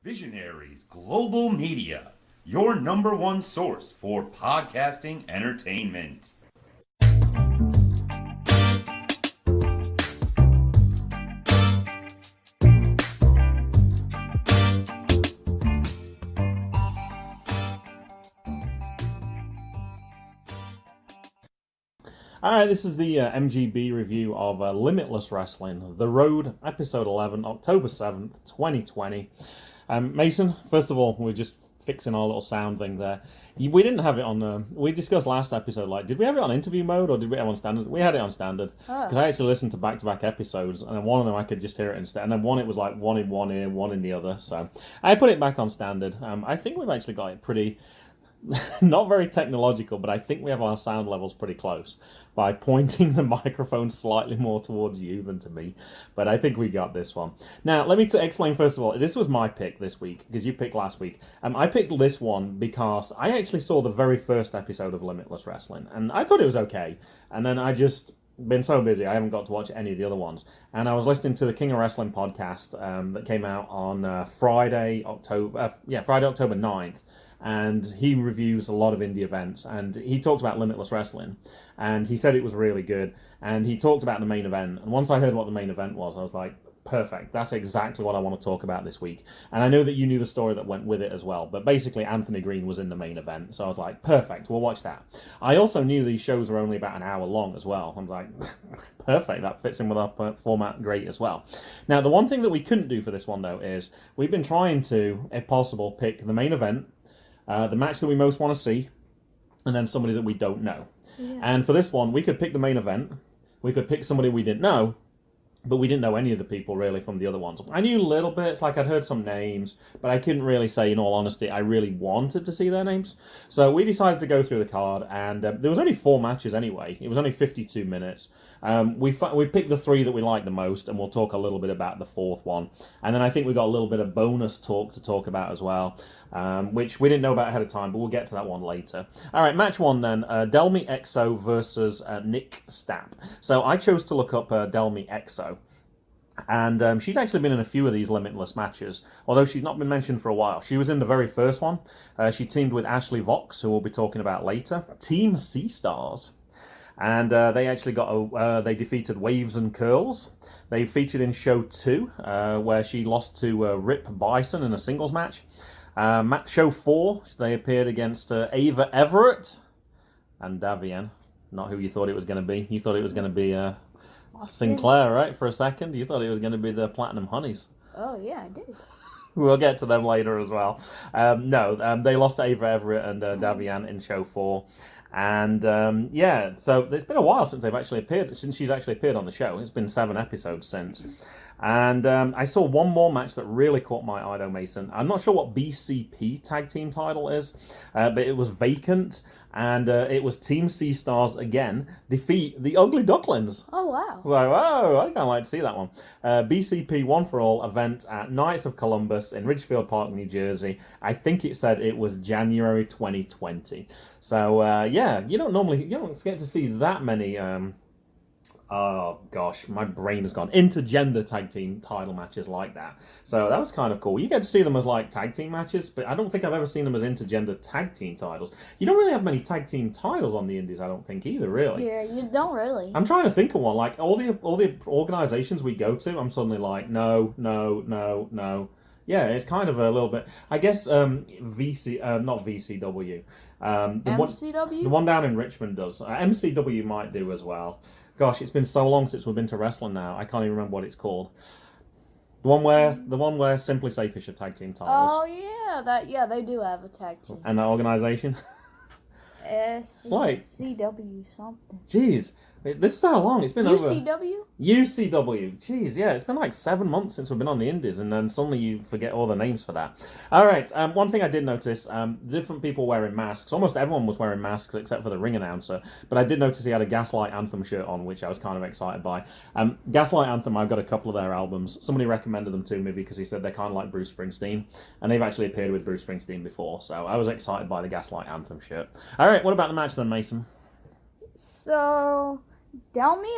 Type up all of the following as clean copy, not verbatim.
Visionaries Global Media, your number one source for podcasting entertainment. Alright, this is the MGB review of Limitless Wrestling, The Road, Episode 11, October 7th, 2020. Mason, first of all, we're just fixing our little sound thing there. We didn't have it on, we discussed last episode, did we have it on interview mode or did we have it on standard? We had it on standard, because I actually listened to back-to-back episodes, and then one of them I could just hear it instead, and then one it was like one in one ear, one in the other, so I put it back on standard. I think we've actually got it pretty... not very technological, but I think we have our sound levels pretty close by pointing the microphone slightly more towards you than to me. But I think we got this one. Now, let me explain first of all, this was my pick this week, because you picked last week. I picked this one because I actually saw the very first episode of Limitless Wrestling, and I thought it was okay. And then I just been so busy, I haven't got to watch any of the other ones. And I was listening to the King of Wrestling podcast that came out on Friday, October 9th. And he reviews a lot of indie events, and he talked about Limitless Wrestling, and he said it was really good, and he talked about the main event, and once I heard what the main event was, I was like, perfect, that's exactly what I want to talk about this week. And I know that you knew the story that went with it as well, but basically Anthony Greene was in the main event, so I was like, perfect, we'll watch that. I also knew these shows were only about an hour long as well. I'm like, perfect, that fits in with our format great as well. Now, the one thing that we couldn't do for this one, though, is we've been trying to, if possible, pick the main event, the match that we most want to see, and then somebody that we don't know. Yeah. And for this one, we could pick the main event, we could pick somebody we didn't know, but we didn't know any of the people really from the other ones. I knew little bits, like I'd heard some names, but I couldn't really say, in all honesty, I really wanted to see their names. So we decided to go through the card, and there was only 4 matches anyway. It was only 52 minutes. We picked the 3 that we liked the most, and we'll talk a little bit about the 4th one. And then I think we got a little bit of bonus talk to talk about as well, which we didn't know about ahead of time, but we'll get to that one later. All right, match 1 then, Delmi Exo versus Nick Stapp. So I chose to look up Delmi Exo. And she's actually been in a few of these Limitless matches, although she's not been mentioned for a while. She was in the very first one. She teamed with Ashley Vox, who we'll be talking about later. Team C-Stars. And they actually they defeated Waves and Curls. They featured in show 2, where she lost to Rip Bison in a singles match. Show 4, they appeared against Ava Everett and Davian. Not who you thought it was going to be. You thought it was going to be... Sinclair, right? For a second, you thought it was going to be the Platinum Honeys. Oh yeah, I did. We'll get to them later as well. They lost to Ava Everett and Davian in show 4, and so it's been a while since she's actually appeared on the show. It's been 7 episodes since. And I saw one more match that really caught my eye, though, Mason. I'm not sure what BCP tag team title is, but it was vacant, and it was Team C-Stars again defeat the Ugly Ducklings. Oh, wow. So, I kind of like to see that one. BCP One for All event at Knights of Columbus in Ridgefield Park, New Jersey. I think it said it was January 2020. So, you don't get to see that many... oh gosh, my brain has gone. Intergender tag team title matches like that. So that was kind of cool. You get to see them as like tag team matches, but I don't think I've ever seen them as intergender tag team titles. You don't really have many tag team titles on the indies, I don't think either, really. Yeah, you don't really. I'm trying to think of one. Like all the organizations we go to, I'm suddenly like, no. Yeah, it's kind of a little bit. I guess not VCW. MCW? The one down in Richmond does. MCW might do as well. Gosh, it's been so long since we've been to wrestling now. I can't even remember what it's called. The one where Simply Safe-ish are tag team titles. Oh yeah, they do have a tag team. And that organization? It's like CW something. Jeez. This is how long it's been. UCW? UCW. Jeez, yeah, it's been like 7 months since we've been on the indies, and then suddenly you forget all the names for that. All right, one thing I did notice, different people wearing masks. Almost everyone was wearing masks except for the ring announcer, but I did notice he had a Gaslight Anthem shirt on, which I was kind of excited by. Gaslight Anthem, I've got a couple of their albums. Somebody recommended them to me because he said they're kind of like Bruce Springsteen, and they've actually appeared with Bruce Springsteen before, so I was excited by the Gaslight Anthem shirt. All right, what about the match then, Mason? So... Delmi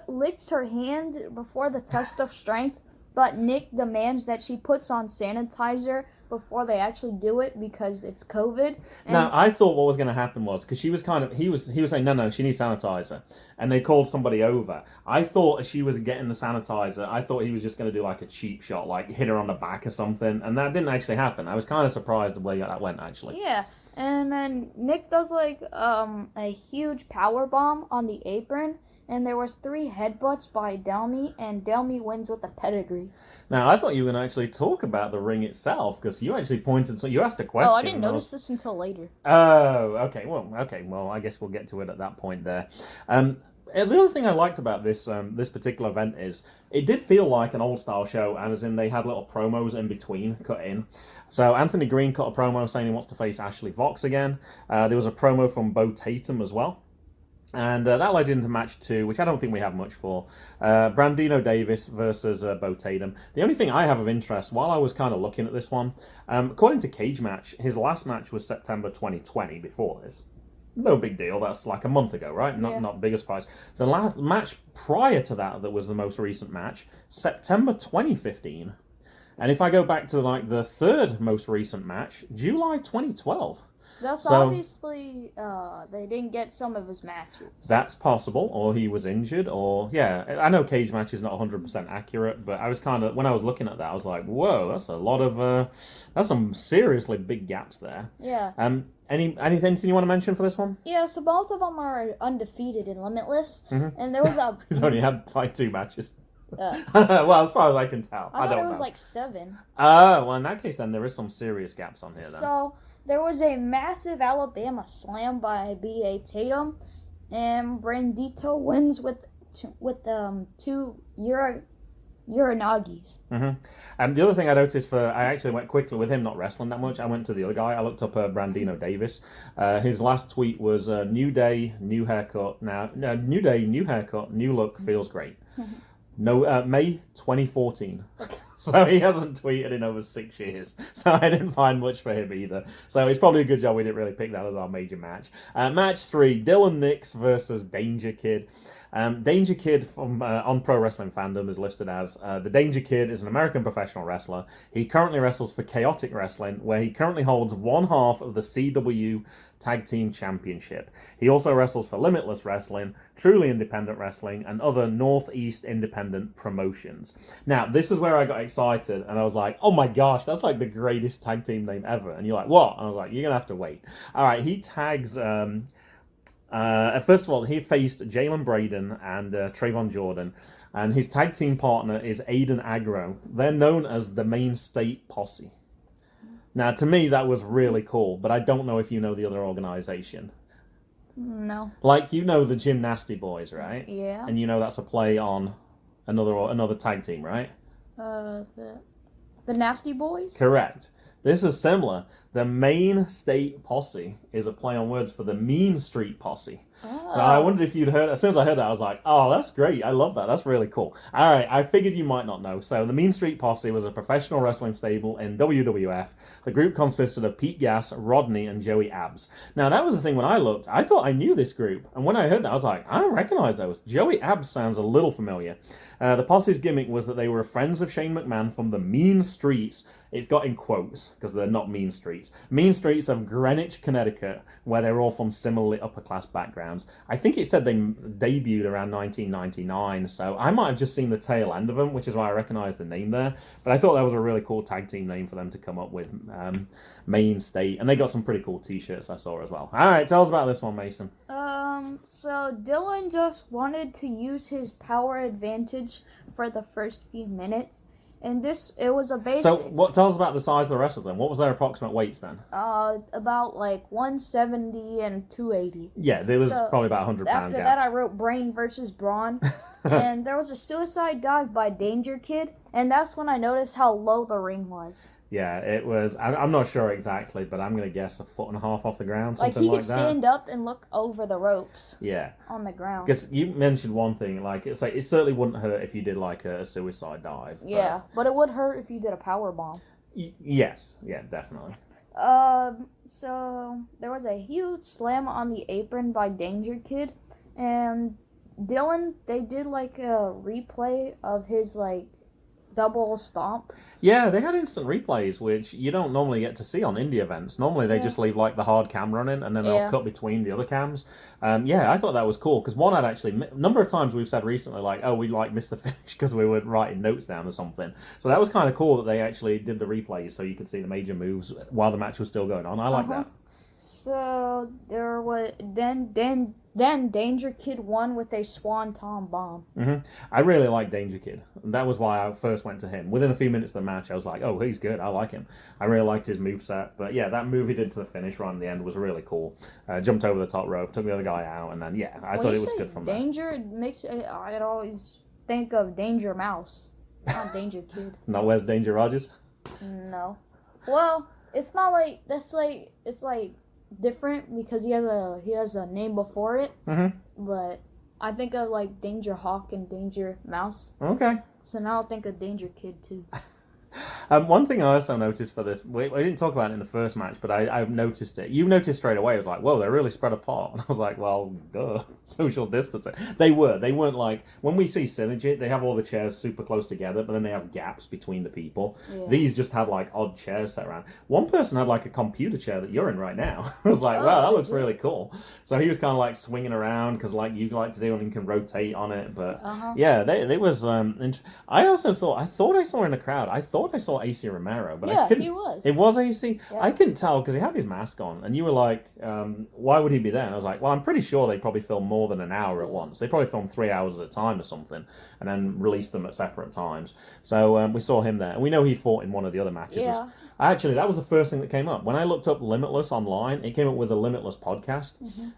licks her hand before the test of strength, but Nick demands that she puts on sanitizer before they actually do it because it's COVID. Now, I thought what was going to happen was, because he was saying, no, she needs sanitizer. And they called somebody over. I thought she was getting the sanitizer. I thought he was just going to do like a cheap shot, like hit her on the back or something. And that didn't actually happen. I was kind of surprised the way that went, actually. Yeah. And then Nick does like a huge power bomb on the apron. And there was 3 headbutts by Delmi, and Delmi wins with a pedigree. Now, I thought you were going to actually talk about the ring itself, because you actually you asked a question. Oh, I didn't notice this until later. Oh, okay. Well, I guess we'll get to it at that point there. The other thing I liked about this particular event is it did feel like an old-style show, as in they had little promos in between cut in. So Anthony Greene cut a promo saying he wants to face Ashley Vox again. There was a promo from Bo Tatum as well. And that led into match 2, which I don't think we have much for. Brandino Davis versus Bo Tatum. The only thing I have of interest, while I was kind of looking at this one, according to Cage Match, his last match was September 2020 before this. No big deal, that's like a month ago, right? Not big a surprise. The last match prior to that was the most recent match, September 2015. And if I go back to like the third most recent match, July 2012. That's obviously, they didn't get some of his matches. That's possible, or he was injured, or, yeah. I know Cage Match is not 100% accurate, but I was kind of, when I was looking at that, I was like, whoa, that's a lot of, that's some seriously big gaps there. Yeah. Anything you want to mention for this one? Yeah, so both of them are undefeated in Limitless, and there was a... He's only had, like, 2 matches. Well, as far as I can tell. I don't know. It was like 7. Well, in that case, then, there is some serious gaps on here, then. So... There was a massive Alabama slam by B.A. Tatum, and Brandito wins with 2 Uranagis. And the other thing I noticed I actually went quickly with him not wrestling that much. I went to the other guy. I looked up Brandino Davis. His last tweet was new day, new haircut. New day, new haircut, new look, feels great. No, May 2014. So he hasn't tweeted in over 6 years. So I didn't find much for him either. So it's probably a good job we didn't really pick that as our major match. Match 3, Dylan Nix versus Dangerkid. Dangerkid from on Pro Wrestling Fandom is listed as the Dangerkid is an American professional wrestler. He currently wrestles for Chaotic Wrestling, where he currently holds 1/2 of the CW Tag Team Championship. He also wrestles for Limitless Wrestling, Truly Independent Wrestling, and other Northeast independent promotions. Now, this is where I got excited, and I was like, oh my gosh, that's like the greatest tag team name ever. And you're like, what? And I was like, you're going to have to wait. All right, he tags... first of all, he faced Jalen Braden and Trayvon Jordan, and his tag team partner is Aiden Agro. They're known as the Main State Posse. Now, to me, that was really cool, but I don't know if you know the other organization. No. Like, you know the Gymnasty Boys, right? Yeah. And you know that's a play on another tag team, right? The Nasty Boys? Correct. This is similar. The Main State Posse is a play on words for the Mean Street Posse. Oh. So I wondered if you'd heard. As soon as I heard that, I was like, "Oh, that's great! I love that. That's really cool." All right, I figured you might not know. So the Mean Street Posse was a professional wrestling stable in WWF. The group consisted of Pete Gas, Rodney, and Joey Abs. Now that was the thing when I looked. I thought I knew this group, and when I heard that, I was like, "I don't recognize those." Joey Abs sounds a little familiar. The Posse's gimmick was that they were friends of Shane McMahon from the Mean Streets. It's got in quotes because they're not mean streets. Mean streets of Greenwich, Connecticut, where they're all from similarly upper-class backgrounds. I think it said they debuted around 1999, so I might have just seen the tail end of them, which is why I recognised the name there. But I thought that was a really cool tag team name for them to come up with, Main State. And they got some pretty cool t-shirts I saw as well. All right, tell us about this one, Mason. So Dylan just wanted to use his power advantage for the first few minutes. And it was a basic... So, tell us about the size of the wrestlers then. What was their approximate weights then? About like 170 and 280. Yeah, there was probably about 100 pound After that, I wrote Brain versus Braun. And there was a suicide dive by Dangerkid. And that's when I noticed how low the ring was. Yeah, it was... I'm not sure exactly, but I'm going to guess 1.5 feet off the ground, something like that. Like, he could stand up and look over the ropes. Yeah. On the ground. Because you mentioned one thing, like, it's like, it certainly wouldn't hurt if you did, like, a suicide dive. Yeah, but it would hurt if you did a power bomb. Yes, yeah, definitely. So, there was a huge slam on the apron by Dangerkid, and Dylan, they did, like, a replay of his, like, double stomp. Yeah, they had instant replays, which you don't normally get to see on indie events. Normally they just leave like the hard cam running and then they'll cut between the other cams. I thought that was cool because one had actually a number of times we've said recently like, oh, we like missed the finish because we were writing notes down or something. So that was kind of cool that they actually did the replays so you could see the major moves while the match was still going on. I like that. So there was then Dangerkid won with a Swanton bomb. I really like Dangerkid. That was why I first went to him. Within a few minutes of the match, I was like, oh, he's good. I like him. I really liked his moveset. But yeah, that move he did to the finish right in the end was really cool. Jumped over the top rope, took the other guy out, and then I thought it was good from there. Danger, it makes I'd always think of Danger Mouse, not Dangerkid. Not where's Danger Rogers? No. Well, it's not like it's like different because he has a name before it. But I think of like Danger Hawk and Danger Mouse. Okay. So now I'll think of Dangerkid too. One thing I also noticed for this, we didn't talk about it in the first match, but I've noticed it. You noticed straight away. I was like, whoa, they're really spread apart. And I was like, well, duh, social distancing. They weren't like, when we see Synergy, they have all the chairs super close together, but then they have gaps between the people. Yeah. These just had like odd chairs set around. One person had like a computer chair that you're in right now. I was like, wow, that looks really cool. So he was kind of like swinging around because like you like to do and you can rotate on it. But they was, I also thought I saw in the crowd, I thought I saw AC Romero, but I couldn't. He was. It was AC. Yeah. I couldn't tell because he had his mask on, and you were like, "Why would he be there?" And I was like, "Well, I'm pretty sure they probably film more than an hour at once. They probably film 3 hours at a time or something, and then release them at separate times." So we saw him there, and we know he fought in one of the other matches. Yeah. Actually, that was the first thing that came up when I looked up Limitless online. It came up with a Limitless podcast,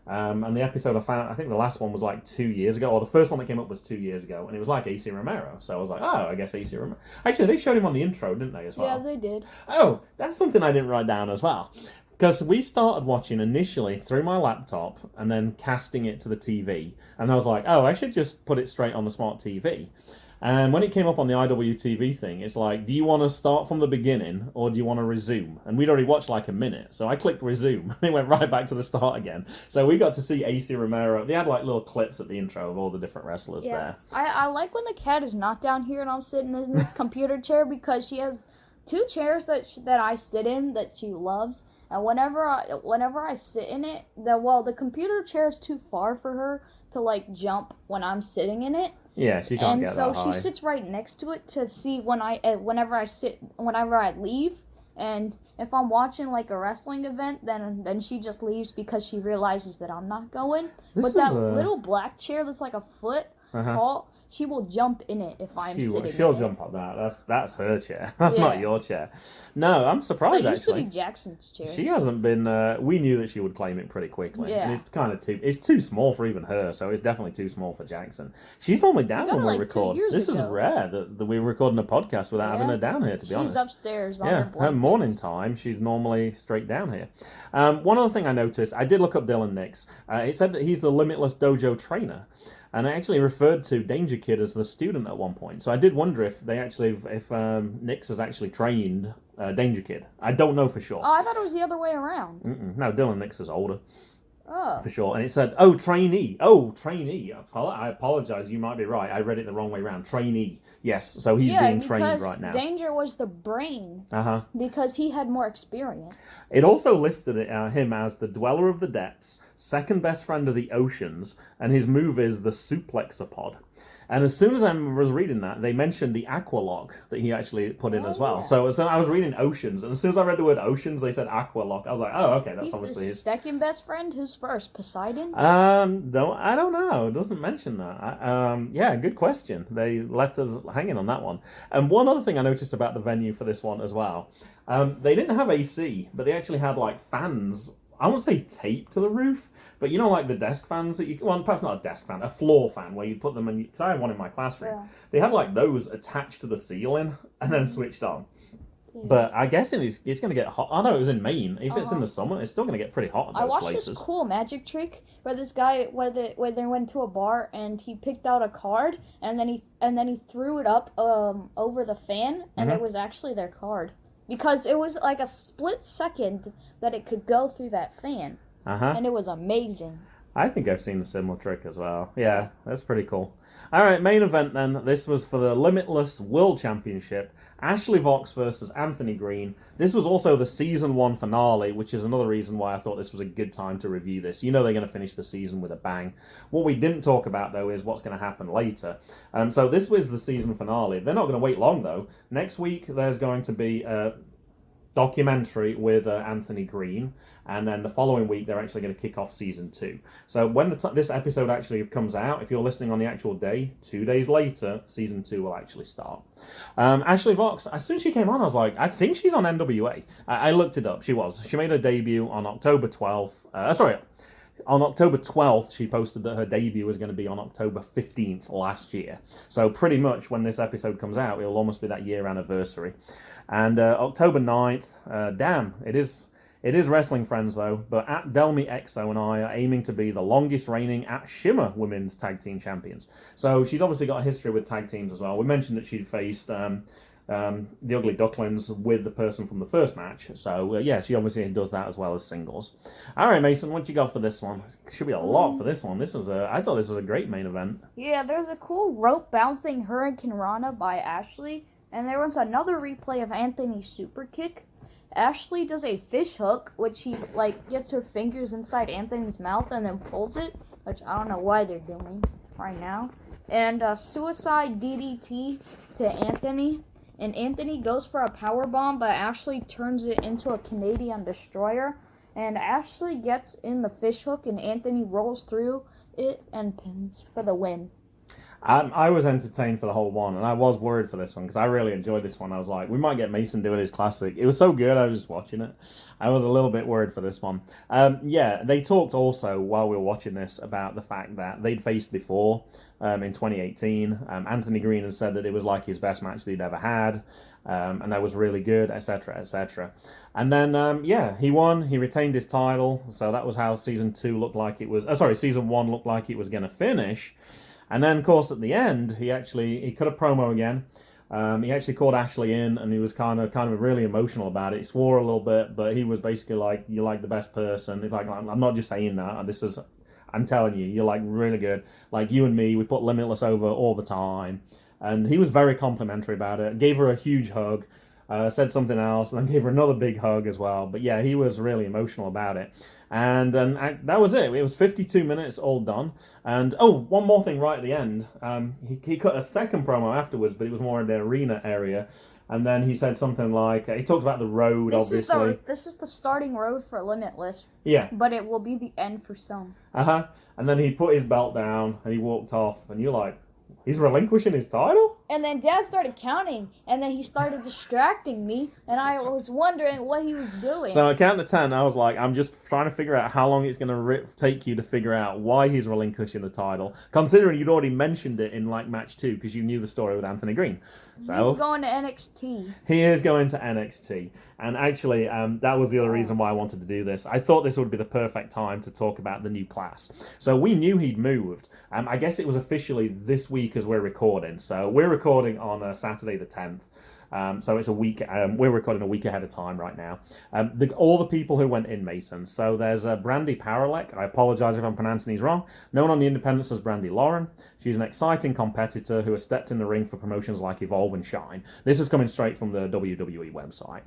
and the episode I found, I think the last one was like 2 years ago, or the first one that came up was 2 years ago, and it was like AC Romero. So I was like, oh, I guess AC Romero. Actually, they showed him on the intro, didn't they, as well? Yeah, they did. Oh, that's something I didn't write down as well. Because we started watching initially through my laptop and then casting it to the TV. And I was like, oh, I should just put it straight on the smart TV. And when it came up on the IWTV thing, it's like, do you want to start from the beginning or do you want to resume? And we'd already watched like a minute. So I clicked resume and it went right back to the start again. So we got to see AC Romero. They had like little clips at the intro of all the different wrestlers there. I like when the cat is not down here and I'm sitting in this computer chair because she has 2 chairs that I sit in that she loves. And whenever I sit in it, the computer chair is too far for her to like jump when I'm sitting in it. Yeah, she can't get that high. And so she sits right next to it to see whenever I leave. And if I'm watching like a wrestling event, then she just leaves because she realizes that I'm not going. But that little black chair that's like a foot tall, she will jump in it if I'm sitting. She'll jump on that. That's her chair. That's not your chair. No, I'm surprised. That used actually. to be Jackson's chair. She hasn't been. We knew that she would claim it pretty quickly. Yeah. And it's kind of it's too small for even her. So it's definitely too small for Jackson. She's normally down when we record. This is rare that we're recording a podcast without having her down here. To be honest, she's upstairs. On her morning time. She's normally straight down here. One other thing I noticed, I did look up Dylan Nix. It said that he's the Limitless Dojo trainer. And I actually referred to Dangerkid as the student at one point. So I did wonder if Nix has actually trained Dangerkid. I don't know for sure. Oh, I thought it was the other way around. No, Dylan Nix is older. Oh. For sure. And it said, oh, trainee. Oh, trainee. I apologize. You might be right. I read it the wrong way around. Trainee. Yes. So he's being trained right now. Danger was the brain. Because he had more experience. It also listed him as the Dweller of the Depths, second best friend of the oceans, and his move is the Suplexopod. And as soon as I was reading that, they mentioned the Aqualock that he actually put in as well. Yeah. So I was reading Oceans, and as soon as I read the word Oceans, they said Aqualock. I was like, oh, okay, that's obviously his second best friend. Who's first? Poseidon? I don't know. It doesn't mention that. Yeah, good question. They left us hanging on that one. And one other thing I noticed about the venue for this one as well, they didn't have AC, but they actually had like fans. I won't say taped to the roof, but you know, like the desk fans that perhaps not a desk fan, a floor fan where you put them in, because I had one in my classroom. Yeah. They had like those attached to the ceiling and then switched on. Yeah. But I guess it's going to get hot. I know it was in Maine. If it's in the summer, it's still going to get pretty hot in those places. I watched this cool magic trick where this guy, where they went to a bar and he picked out a card and then he threw it up over the fan and it was actually their card. Because it was like a split second that it could go through that fan. And it was amazing. I think I've seen a similar trick as well. Yeah, that's pretty cool. All right, main event then. This was for the Limitless World Championship. Ashley Vox versus Anthony Greene. This was also the season 1 finale, which is another reason why I thought this was a good time to review this. You know they're going to finish the season with a bang. What we didn't talk about, though, is what's going to happen later. So this was the season finale. They're not going to wait long, though. Next week, there's going to be a documentary with Anthony Greene, and then the following week they're actually going to kick off season 2. So when this episode actually comes out, if you're listening on the actual day, 2 days later, season 2 will actually start. Ashley Vox, as soon as she came on, I was like, I think she's on NWA. I looked it up. She made her debut on October 12th. On October 12th, she posted that her debut was going to be on October 15th last year. So pretty much when this episode comes out, it'll almost be that year anniversary. And October 9th, damn, it is wrestling, friends, though, but at Delmi Exo and I are aiming to be the longest reigning at Shimmer Women's Tag Team Champions. So she's obviously got a history with tag teams as well. We mentioned that she'd faced the Ugly Ducklings with the person from the first match. So, yeah, she obviously does that as well as singles. All right, Mason, what you got for this one? Should be a lot for this one. I thought this was a great main event. Yeah, there's a cool rope bouncing Hurricane Rana by Ashley. And there was another replay of Anthony's super kick. Ashley does a fish hook, which she gets her fingers inside Anthony's mouth and then pulls it, which I don't know why they're doing right now. And suicide DDT to Anthony. And Anthony goes for a power bomb, but Ashley turns it into a Canadian destroyer. And Ashley gets in the fish hook, and Anthony rolls through it and pins for the win. I was entertained for the whole one, and I was worried for this one because I really enjoyed this one. I was like, we might get Mason doing his classic. It was so good, I was just watching it. I was a little bit worried for this one. Yeah, they talked also while we were watching this about the fact that they'd faced before in 2018. Anthony Greene had said that it was like his best match that he'd ever had, and that was really good, etc., etc. And then, yeah, he won. He retained his title, so that was how season 2 looked like it was. Season 1 looked like it was going to finish. And then, of course, at the end, he cut a promo again. He actually called Ashley in, and he was kind of really emotional about it. He swore a little bit, but he was basically like, "You're like the best person." He's like, "I'm not just saying that. I'm telling you, you're like really good. Like you and me, we put Limitless over all the time." And he was very complimentary about it. Gave her a huge hug. Said something else, and then gave her another big hug as well. But yeah, he was really emotional about it. And that was it. It was 52 minutes all done. And, one more thing right at the end. He cut a second promo afterwards, but it was more in the arena area. And then he said something like, he talked about the road, obviously. This is the starting road for Limitless. Yeah. But it will be the end for some. Uh-huh. And then he put his belt down, and he walked off. And you're like, he's relinquishing his title? And then Dad started counting, and then he started distracting me, and I was wondering what he was doing. So at count to 10, I was like, I'm just trying to figure out how long it's going to take you to figure out why he's relinquishing the title, considering you'd already mentioned it in match 2, because you knew the story with Anthony Greene. So he's going to NXT. He is going to NXT. And actually, that was the other reason why I wanted to do this. I thought this would be the perfect time to talk about the new class. So we knew he'd moved. I guess it was officially this week as we're recording. So we're recording on Saturday the 10th. So it's a week. We're recording a week ahead of time right now. All the people who went in, Mason. So there's Brandy Paralek. I apologize if I'm pronouncing these wrong. Known on the independents as Brandy Lauren. She's an exciting competitor who has stepped in the ring for promotions like Evolve and Shine. This is coming straight from the WWE website.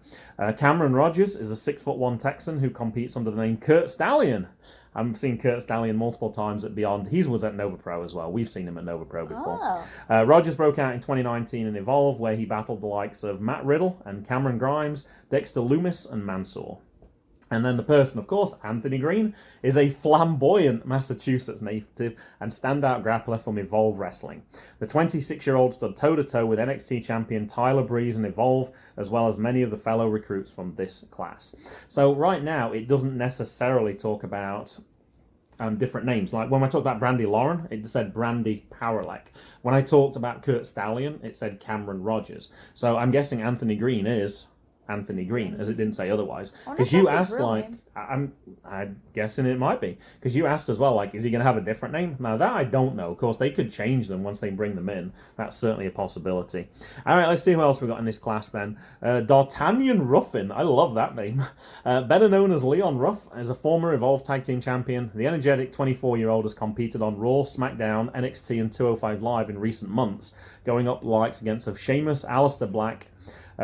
Cameron Rogers is a 6'1" Texan who competes under the name Kurt Stallion. I've seen Kurt Stallion multiple times at Beyond. He was at Nova Pro as well. We've seen him at Nova Pro before. Rogers broke out in 2019 in Evolve, where he battled the likes of Matt Riddle and Cameron Grimes, Dexter Loomis, and Mansoor. And then the person, of course, Anthony Greene, is a flamboyant Massachusetts native and standout grappler from Evolve Wrestling. The 26-year-old stood toe-to-toe with NXT champion Tyler Breeze in Evolve, as well as many of the fellow recruits from this class. So right now, it doesn't necessarily talk about different names. Like when I talked about Brandy Lauren, it said Brandy Paralek. When I talked about Kurt Stallion, it said Cameron Rogers. So I'm guessing Anthony Greene is Anthony Greene, as it didn't say otherwise. I wonder Because if you that's his asked, real like, name. I'm guessing it might be. Because you asked as well, like, is he going to have a different name? Now, that I don't know. Of course, they could change them once they bring them in. That's certainly a possibility. All right, let's see who else we got in this class then. D'Artagnan Ruffin. I love that name. Better known as Leon Ruff, is a former Evolve Tag Team Champion. The energetic 24-year-old has competed on Raw, SmackDown, NXT, and 205 Live in recent months, going up the likes against of Sheamus, Aleister Black,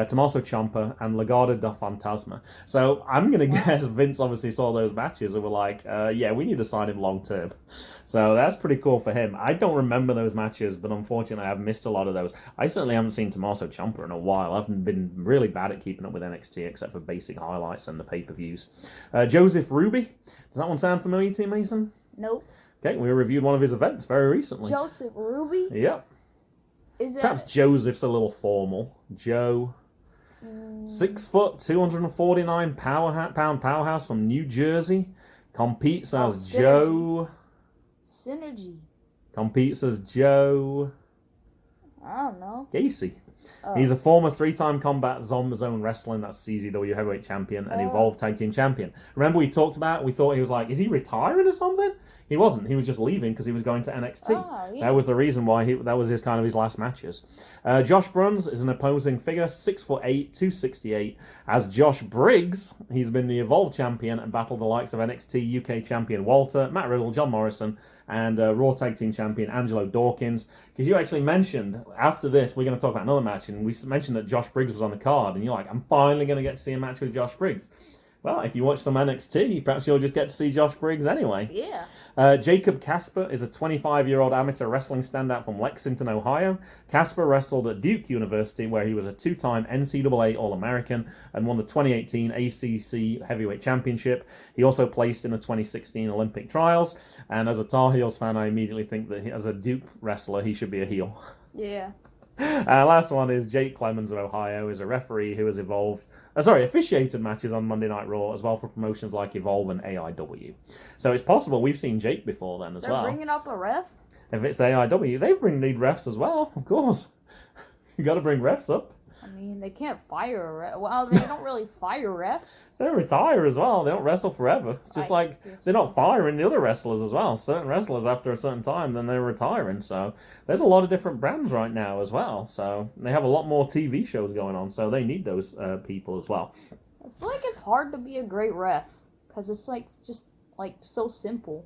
Tommaso Ciampa, and Legado da Fantasma. So I'm going to guess Vince obviously saw those matches and were like, yeah, we need to sign him long term. So that's pretty cool for him. I don't remember those matches, but unfortunately I've missed a lot of those. I certainly haven't seen Tommaso Ciampa in a while. I've been really bad at keeping up with NXT except for basic highlights and the pay-per-views. Joseph Ruby. Does that one sound familiar to you, Mason? Nope. Okay, we reviewed one of his events very recently. Joseph Ruby? Yep. Is Perhaps that... Joseph's a little formal. Joe. 6 foot, 249 pound powerhouse from New Jersey. Competes as Joe. Synergy. Competes as Joe. I don't know. Gacy. Oh. He's a former 3-time Combat Zone Wrestling, that's CZW Heavyweight Champion, and Evolve Tag Team Champion. Remember we talked about, we thought he was like, is he retiring or something? He wasn't. He was just leaving because he was going to NXT. Oh, yeah. That was the reason why that was his his last matches. Josh Bruns is an opposing figure, 6'8", 268. As Josh Briggs, he's been the Evolve Champion and battled the likes of NXT UK Champion Walter, Matt Riddle, John Morrison, and Raw Tag Team Champion Angelo Dawkins. Because you actually mentioned, after this, we're going to talk about another match, and we mentioned that Josh Briggs was on the card, and you're like, I'm finally going to get to see a match with Josh Briggs. Well, if you watch some NXT, perhaps you'll just get to see Josh Briggs anyway. Yeah. Jacob Casper is a 25-year-old amateur wrestling standout from Lexington, Ohio. Casper wrestled at Duke University, where he was a 2-time NCAA All-American and won the 2018 ACC Heavyweight Championship. He also placed in the 2016 Olympic trials. And as a Tar Heels fan, I immediately think that as a Duke wrestler, he should be a heel. Yeah. Last one is Jake Clemens of Ohio, is a referee who has officiated matches on Monday Night Raw as well for promotions like Evolve and AIW. So it's possible we've seen Jake before then as They're well. bringing up a ref? If it's AIW, they need refs as well, of course. You got to bring refs up. I mean, they can't fire a ref. Well, they don't really fire refs. They retire as well. They don't wrestle forever. It's just they're not firing the other wrestlers as well. Certain wrestlers, after a certain time, then they're retiring. So there's a lot of different brands right now as well. So they have a lot more TV shows going on. So they need those people as well. I feel like it's hard to be a great ref because it's just so simple.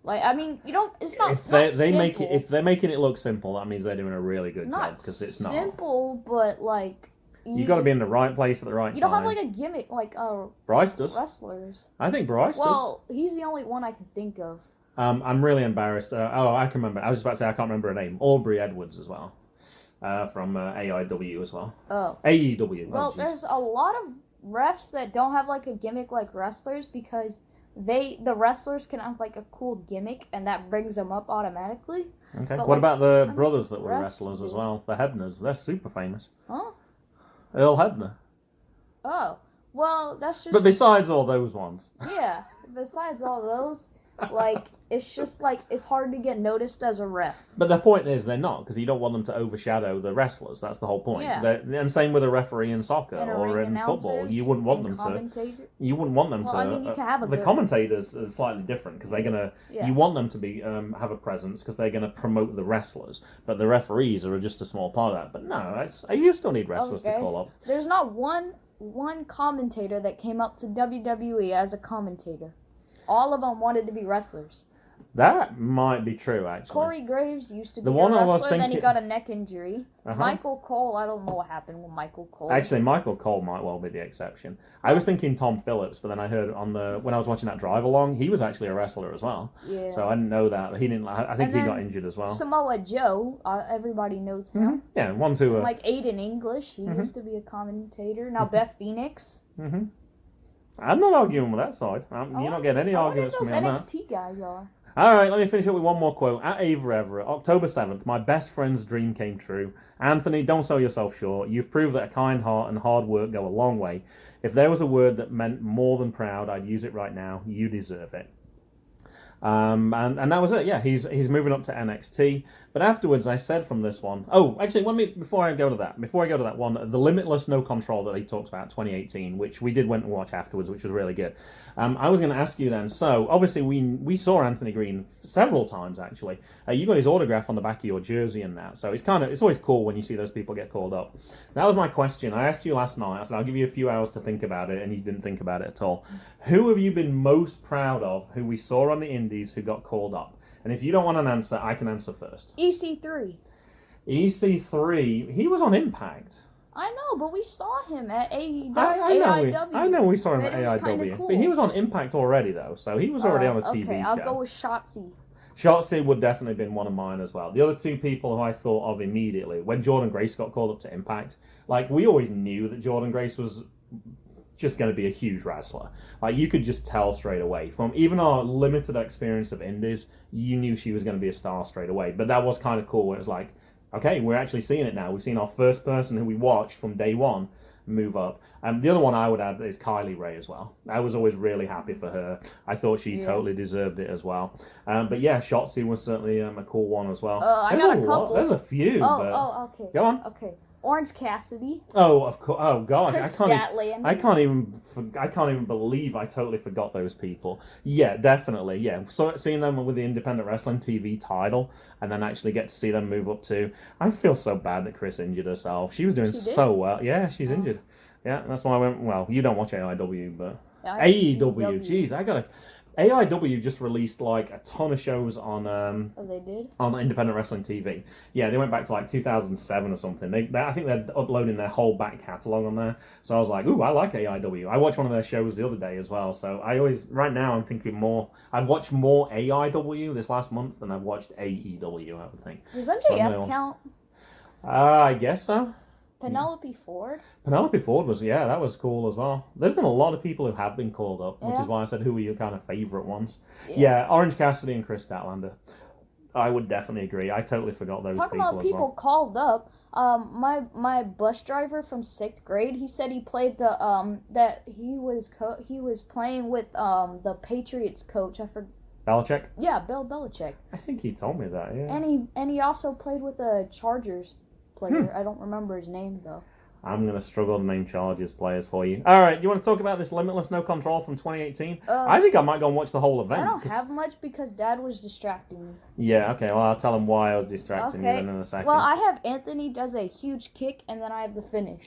Like, I mean, you don't. It's not. If they're making it look simple, that means they're doing a really good job because it's not simple, but like you got to be in the right place at the right time. You don't have like a gimmick like Bryce does. Wrestlers. I think Bryce does. Well, he's the only one I can think of. I'm really embarrassed. I can remember. I was about to say I can't remember her name. Aubrey Edwards as well, from AIW as well. Oh. AEW. Well, there's a lot of refs that don't have like a gimmick like wrestlers because the wrestlers can have like a cool gimmick and that brings them up automatically. Okay. But what about the brothers that were refs wrestlers as well? The Hebners. They're super famous. Huh? Earl Hebner. Oh. Well, that's just... But besides all those ones. Yeah. Besides all those, like, it's just like, it's hard to get noticed as a ref. But the point is they're not, because you don't want them to overshadow the wrestlers. That's the whole point. Yeah. And same with a referee in soccer or in football. You wouldn't want them to. You wouldn't want them to. I mean, you can have the commentators are slightly different because they're gonna. Yes. You want them to be have a presence because they're gonna promote the wrestlers. But the referees are just a small part of that. But no, you still need wrestlers to call up. There's not one commentator that came up to WWE as a commentator. All of them wanted to be wrestlers. That might be true, actually. Corey Graves used to be a wrestler, then he got a neck injury. Michael Cole, I don't know what happened with Michael Cole. Actually, Michael Cole might well be the exception. I was thinking Tom Phillips, but then I heard when I was watching that drive along, he was actually a wrestler as well. Yeah. So I didn't know that. He didn't. I think he got injured as well. Samoa Joe, everybody knows him. Mm-hmm. Yeah, one too. Like Aiden English, he used to be a commentator. Now Beth Phoenix. Mm-hmm. I'm not arguing with that side. You're not getting any arguments from me on that. NXT guys are. All right, let me finish up with one more quote. At Ava Everett, October 7th, my best friend's dream came true. Anthony, don't sell yourself short. You've proved that a kind heart and hard work go a long way. If there was a word that meant more than proud, I'd use it right now. You deserve it. And that was it. Yeah, he's moving up to NXT. But afterwards, I said from this one. Oh, actually, before I go to that one, the Limitless No Control that he talks about, 2018, which we did went and watch afterwards, which was really good. I was going to ask you then. So obviously, we saw Anthony Greene several times actually. You got his autograph on the back of your jersey and that. So it's always cool when you see those people get called up. That was my question. I asked you last night. I said I'll give you a few hours to think about it, and you didn't think about it at all. Who have you been most proud of? Who we saw on the Indies who got called up? And if you don't want an answer, I can answer first. EC3. EC3, he was on Impact. I know, but we saw him at AEW. I know we saw him at AIW. Cool. But he was on Impact already, though, so he was already on a TV show. I'll go with Shotzi. Shotzi would definitely have been one of mine as well. The other two people who I thought of immediately, when Jordan Grace got called up to Impact, like, we always knew that Jordan Grace was just going to be a huge wrestler. Like, you could just tell straight away. From even our limited experience of indies, you knew she was going to be a star straight away. But that was kind of cool. It was like, okay, we're actually seeing it now. We've seen our first person who we watched from day one move up. The other one I would add is Kylie Ray as well. I was always really happy for her. I thought she totally deserved it as well. But yeah, Shotzi was certainly a cool one as well. I got a couple. There's a few. Okay. Go on. Okay. Orange Cassidy. Oh, of course. Oh gosh, Chris I can't even believe I totally forgot those people. Yeah, definitely. Yeah, so seeing them with the Independent Wrestling TV title, and then actually get to see them move up to. I feel so bad that Chris injured herself. She was doing so well. Yeah, she's injured. Yeah, that's why I went. Well, you don't watch AIW, but AEW. Jeez, AIW just released like a ton of shows on they did? On Independent Wrestling TV. Yeah, they went back to like 2007 or something. I think they're uploading their whole back catalogue on there. So I was like, ooh, I like AIW. I watched one of their shows the other day as well. So right now I'm thinking more. I've watched more AIW this last month than I've watched AEW, I would think. Does MJF count? I guess so. Penelope Ford? Penelope Ford that was cool as well. There's been a lot of people who have been called up, which is why I said, who were your kind of favourite ones? Yeah, Orange Cassidy and Chris Statlander. I would definitely agree. I totally forgot those people as well. Talking about people called up, my bus driver from 6th grade, he said he played that he was playing with the Patriots coach. I forgot. Belichick? Yeah, Bill Belichick. I think he told me that, yeah. And he also played with the Chargers player. I don't remember his name though. I'm going to struggle to name Chargers players for you. All right, do you want to talk about this Limitless No Control from 2018? I think I might go and watch the whole event. I don't have much because Dad was distracting me. Yeah, okay, well, I'll tell him why I was distracting you then in a second. Well, I have Anthony does a huge kick, and then I have the finish.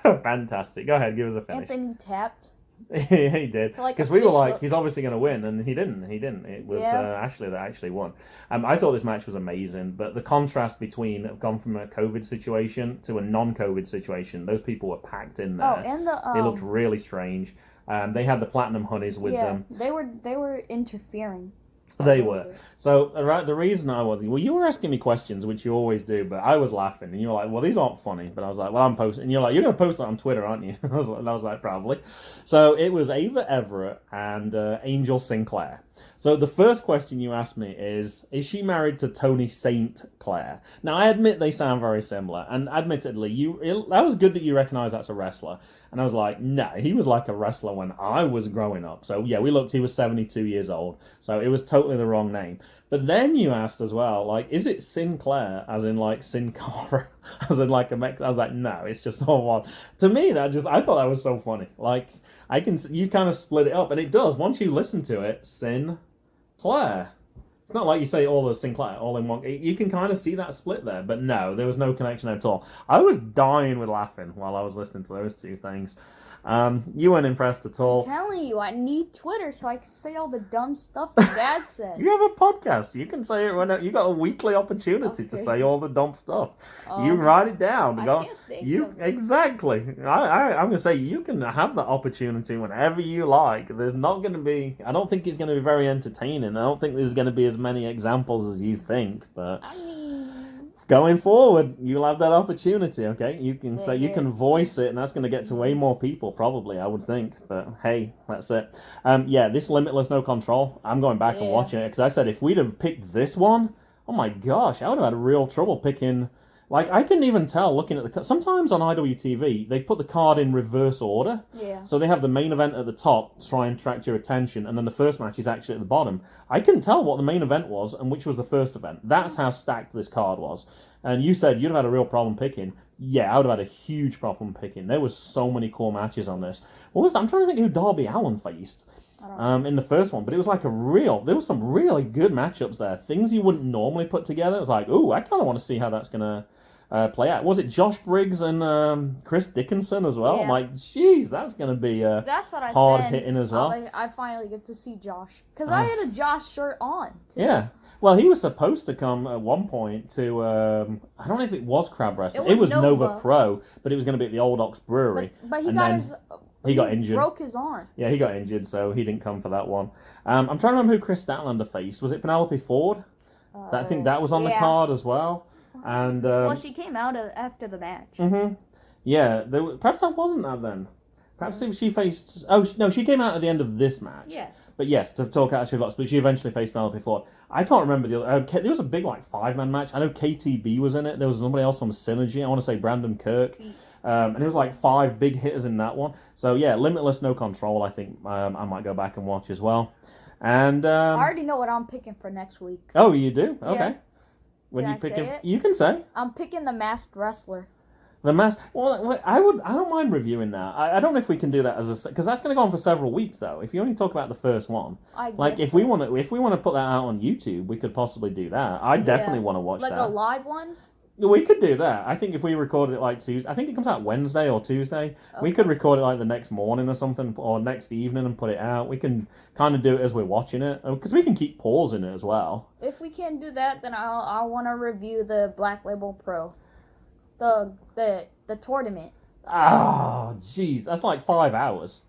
Fantastic. Go ahead, give us a finish. Anthony tapped. He did, because we were like, he's obviously going to win, and he didn't. It was Ashley that actually won. I thought this match was amazing, but the contrast between gone from a COVID situation to a non-COVID situation, those people were packed in there. Oh, and they looked really strange. They had the Platinum Honeys with them. They were interfering. They were. So, the reason you were asking me questions, which you always do, but I was laughing, and you were like, well, these aren't funny. But I was like, well, I'm posting. And you're like, you're going to post that on Twitter, aren't you? I was like, probably. So, it was Ava Everett and Angel Sinclair. So, the first question you asked me is she married to Tony St. Clair? Now, I admit they sound very similar, and admittedly, that was good that you recognize that's a wrestler. And I was like, no, he was like a wrestler when I was growing up. So, yeah, he was 72 years old. So, it was totally the wrong name. But then you asked as well, like, is it Sinclair, as in, like, Sin Cara, as in, like, a Mexican? I was like, no, it's just all one. To me, I thought that was so funny. Like, you kind of split it up, and it does. Once you listen to it, Sinclair. It's not like you say all the Sinclair, all in one. You can kind of see that split there, but no, there was no connection at all. I was dying with laughing while I was listening to those two things. You weren't impressed at all. I'm telling you, I need Twitter so I can say all the dumb stuff that Dad said. You have a podcast. You can say it whenever. You got a weekly opportunity to say all the dumb stuff. You write it down. Can't think exactly. I'm gonna say you can have that opportunity whenever you like. There's not gonna be. I don't think it's gonna be very entertaining. I don't think there's gonna be as many examples as you think. But going forward, you'll have that opportunity, okay? You can say, you can voice it, and that's going to get to way more people, probably, I would think. But, hey, that's it. This Limitless No Control, I'm going back and watching it, because I said if we'd have picked this one, oh my gosh, I would have had real trouble picking Like, I couldn't even tell looking at the... Sometimes on IWTV, they put the card in reverse order. Yeah. So they have the main event at the top to try and attract your attention, and then the first match is actually at the bottom. I couldn't tell what the main event was and which was the first event. That's how stacked this card was. And you said you'd have had a real problem picking. Yeah, I would have had a huge problem picking. There was so many cool matches on this. What was that? I'm trying to think who Darby Allin faced in the first one, but it was like there was some really good matchups there. Things you wouldn't normally put together. It was like, ooh, I kind of want to see how that's going to play out. Was it Josh Briggs and Chris Dickinson as well? Yeah. I'm like, geez, that's going to be that's what I hard said. hitting as well. I finally get to see Josh. Because I had a Josh shirt on, too. Yeah. Well, he was supposed to come at one point to, I don't know if it was Crab Wrestling. It was Nova Pro, but it was going to be at the Old Ox Brewery. But he got his... He got injured. Broke his arm. Yeah, he got injured, so he didn't come for that one. I'm trying to remember who Chris Statlander faced. Was it Penelope Ford? I think that was on the card as well. And well, she came out after the match. Mm-hmm. Yeah, perhaps that wasn't that then. Perhaps she faced... Oh, no, she came out at the end of this match. Yes. But yes, to talk actually about... But she eventually faced Penelope Ford. I can't remember the other... there was a big, like, 5-man match. I know KTB was in it. There was somebody else from Synergy. I want to say Brandon Kirk. And it was like 5 big hitters in that one. So, yeah, Limitless, No Control, I think I might go back and watch as well. And I already know what I'm picking for next week. Oh, you do? Yeah. Okay. When Can you I pick say it? it? You can say. I'm picking the Masked Wrestler. The mask. Well, I don't mind reviewing that. I don't know if we can do that as a because that's going to go on for several weeks though. If you only talk about the first one, if we want to put that out on YouTube, we could possibly do that. I definitely want to watch that. Like a live one. We could do that. I think if we recorded it like Tuesday, I think it comes out Wednesday or Tuesday. Okay. We could record it like the next morning or something, or next evening and put it out. We can kind of do it as we're watching it, because we can keep pausing it as well. If we can do that, then I want to review the Black Label Pro, the tournament. Ah, jeez, that's like 5 hours.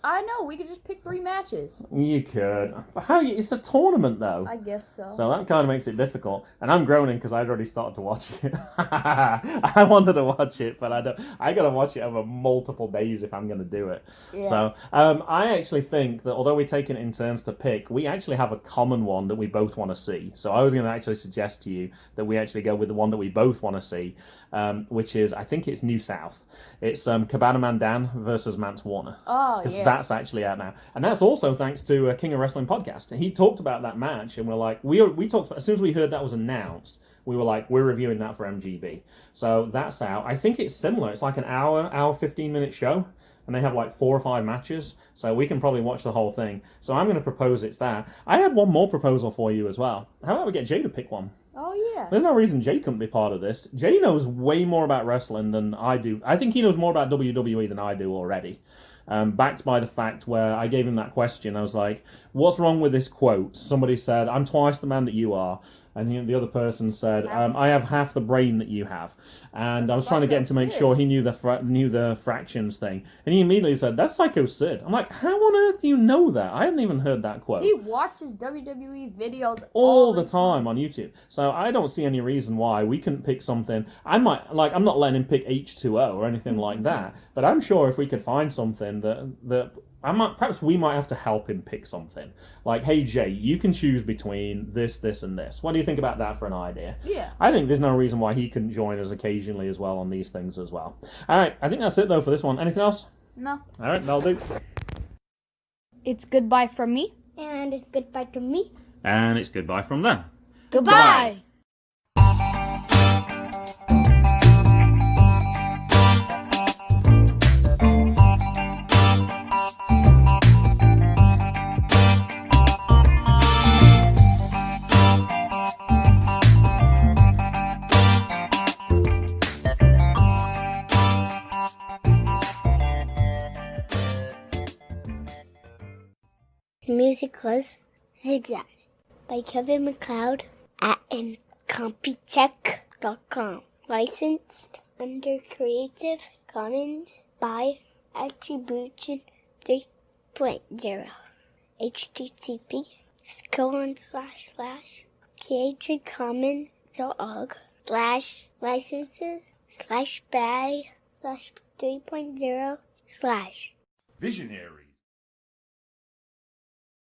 I know, we could just pick 3 matches. You could. But it's a tournament, though. I guess so. So that kind of makes it difficult. And I'm groaning because I'd already started to watch it. I wanted to watch it, but I got to watch it over multiple days if I'm going to do it. Yeah. So I actually think that although we're taking it in turns to pick, we actually have a common one that we both want to see. So I was going to actually suggest to you that we actually go with the one that we both want to see, which is, I think it's New South. It's Cabana Man Dan versus Mance Warner. Oh, because that's actually out now. And that's also thanks to King of Wrestling podcast. He talked about that match, and we're like, we talked about, as soon as we heard that was announced, we were like, we're reviewing that for MGB. So that's out. I think it's similar. It's like an hour 15-minute show, and they have like 4 or 5 matches, so we can probably watch the whole thing. So I'm going to propose it's that. I had one more proposal for you as well. How about we get Jay to pick one? Oh, yeah. There's no reason Jay couldn't be part of this. Jay knows way more about wrestling than I do. I think he knows more about WWE than I do already. Backed by the fact where I gave him that question. I was like, what's wrong with this quote? Somebody said, I'm twice the man that you are. And the other person said, I have half the brain that you have. And I was trying to get him to make sure he knew the fractions thing. And he immediately said, that's Psycho Sid. I'm like, how on earth do you know that? I hadn't even heard that quote. He watches WWE videos all the time on YouTube. So I don't see any reason why we couldn't pick something. I'm not letting him pick H2O or anything like that. But I'm sure if we could find something that perhaps we might have to help him pick something. Like, hey, Jay, you can choose between this, this, and this. What do you think about that for an idea? Yeah. I think there's no reason why he couldn't join us occasionally as well on these things as well. All right, I think that's it, though, for this one. Anything else? No. All right, that'll do. It's goodbye from me. And it's goodbye from me. And it's goodbye from them. Goodbye. The music was Zigzag by Kevin MacLeod at incompetech.com. Licensed under Creative Commons by Attribution 3.0. http://creativecommons.org/licenses/by/3.0/ Visionary.